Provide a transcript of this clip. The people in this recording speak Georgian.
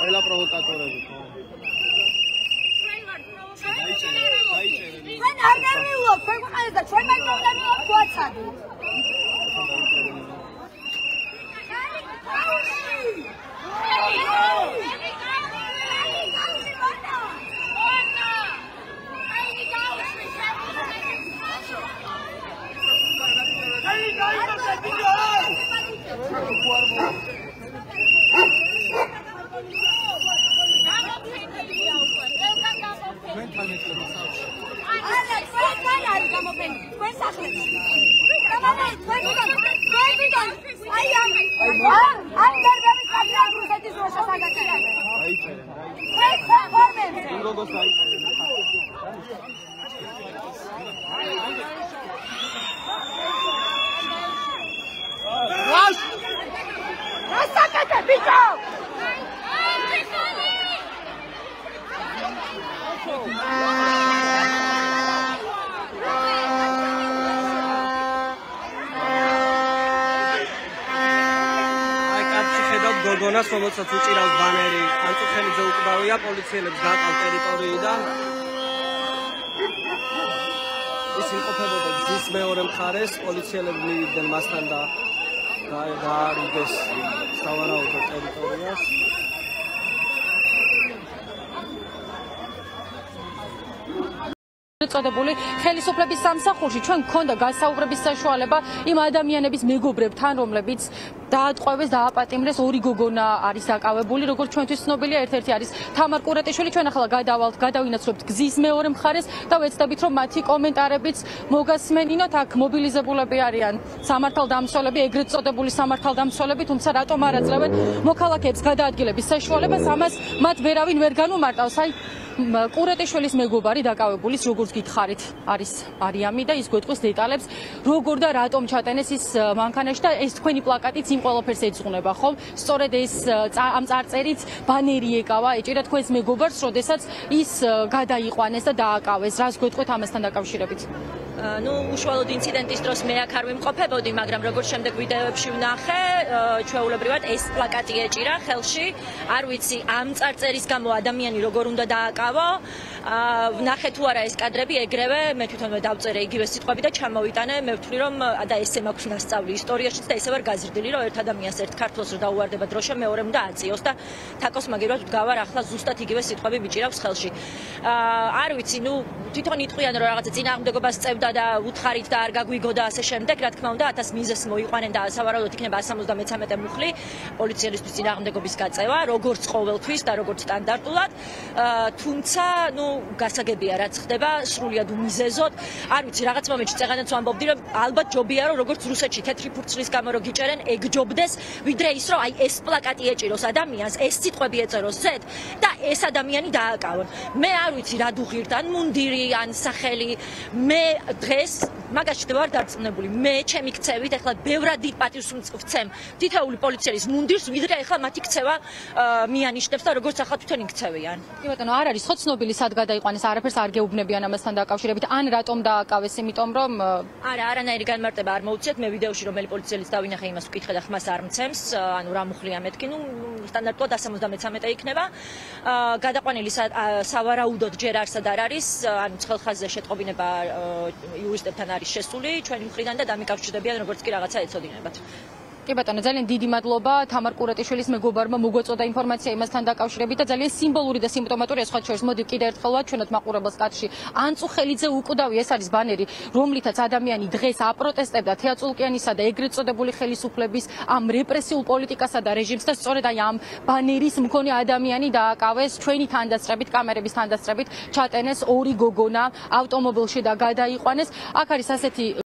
Ela provocatoria. გოგონას რომელსაც უჭირავს ბანერი ანწუხელიძე უკბავია პოლიციელებს გაყავ ტერიტორიიდან ის იმყოფებოდა გზის მეორე მხარეს პოლიციელები მივიდნენ მასთან და გაარიდეს სავარაუდო ტერიტორიას წოდებული ხელისუფლების სამსახურში ჩვენ გქონდა გასაუბრების საშუალება იმ ადამიანების მეგობრებთან, რომლებიც დაატყვევეს, დააპატიმრეს, ორი გოგონა არის დაკავებული, როგორც ჩვენთვის ცნობილია, ერთ-ერთი არის თამარ კურეტიშვილი, ჩვენ ახლა გადავინაცვლებთ გზის მეორე მხარეს და ვეცდებით, რომ მათი კომენტარებიც მოგასმენინოთ, აქ მობილიზებულები არიან სამართალდამცველები, ეგრეთ წოდებული სამართალდამცველები, თუმცა რატომ არ აძლევენ მოქალაქეებს გადაადგილების საშუალებას, ამას მათ ვერავინ ვერ განუმარტავს, აი კურეტიშვილის მეგობარი დაკავებულის როგორც გითხარით არის არიამი და ის გვეტყვის დეტალებს როგორ და რატომ ჩატენეს ის მანქანაში და ეს თქვენი პლაკატიც იმ ყველაფერს ეძღვნება ხომ სწორედ ეს ამ წარწერით ბანერი ეკავა ეჭირა თქვენს მეგობარს როდესაც ის გადაიყვანეს და დააკავეს რას გვეტყვით ამასთან დაკავშირებით უშუალოდ ინციდენტის დროს მე აქ არ ვიმყოფებოდი, მაგრამ როგორც შემდეგ ვიდეოებში ვნახე, ჩვეულებრივად ეს პლაკატი ეჭირა ხელში, არ ვიცი ამ წარწერის გამო ადამიანი როგორ უნდა დააკავო, ვნახე თუ არა ეს კადრები, ეგრევე მე თვითონვე დავწერე იგივე სიტყვები და ჩამოვიტანე, მე ვთვლი რომ და ესე მაქვს ნასწავლი ისტორიაშიც და ესე ვარ გაზრდილი, რომ ერთ ადამიანს ერთ ქართველს რო დაუვარდება დროშა, მეორემ უნდა აწიოს და თაკოს მაგერად ვდგავარ ახლა ზუსტად იგივე სიტყვები მიჭირავს ხელში. არ ვიცი, თვითონ იტყვიან რომ რაღაცა წინააღმდეგობას წევდა და უთხარით და არ გაგვიგო და ასე შემდეგ, რა თქმა უნდა 1000 მიზეზს მოიყვანენ და სავარაუდოდ იქნება 173 მუხლი პოლიციელისთვის წინააღმდეგობის გაწევა, როგორც ყოველთვის და როგორც სტანდარტულად. თუმცა, გასაგებია რაც ხდება, სრულიად უმიზეზოდ. არ ვიცი, რაღაც მომენტში წეღანაც ვამბობდი, რომ ალბათ ჯობია რომ როგორც რუსეთში თეთრი ფურცლის გამო რო გიჭერენ, ეგ ჯობდეს, ვიდრე ის რომ აი ეს პლაკატი ეჭიროს ადამიანს, ეს სიტყვები ეწეროს ზედ და ეს ადამიანი დააკავონ. მე არ ვიცი რა დუღირთ, ან მუნდირი, ან სახელი, მე დღეს მაგაში ვარ დარწმუნებული. მე ჩემი ქცევით ახლა ბევრად დიდ პატივს ვცემ თითოეული პოლიციელის მუნდირს, ვიდრე ახლა მათი ქცევა მიანიშნებს და როგორც ახლა თვითონ იქცევიან. კი ბატონო, არ არის ხო ცნობილი სად გადაიყვანეს, არაფერს არ გეუბნებიან ამასთან დაკავშირებით, ან რატომ დააკავეს, იმიტომ რომ არა, არანაირი განმარტება არ მოუწიათ, მე ვიდეოში რომელი პოლიციელის დავინახე, იმას ვკითხე და ხმას არ მცემს, ანუ რა მუხლია მეთქი, სტანდარტულად 173 იქნება. გადაყვანილი სავარაუდოდ ჯერ არსად არ არის, ანუ ცხელხაზზე შეტყობინება იურისტებთან არის შესული ჩვენი მხრიდან და დამიკავშირდებიან როგორც კი რაღაცა ეცოდინებათ. კი ბატონო, ძალიან დიდი მადლობა თამარ კურეტიშვილის მეგობარმა მოგვეწოდა ინფორმაცია იმასთან დაკავშირებით და ძალიან სიმბოლური და სიმპტომატური ეს ხოჩერს მოდი კიდე ერთხელ ვაჩვენოთ მაყურებელს კადრში. ანწუხელიძე უკვდავი, ეს არის ბანერი, რომლითაც ადამიანი დღეს აპროტესტებდა თეატრულკიანისა და ეგრეთ წოდებული ხელისუფლების ამ რეპრესიულ პოლიტიკასა და რეჟიმს და სწორედ აი ამ ბანერის მქონე ადამიანი დააკავეს ჩვენი თანდასწრებით, კამერების თანდასწრებით ჩატენეს ორი გოგონა ავტომობილში და გადაიყვანეს. აქ არის ასეთი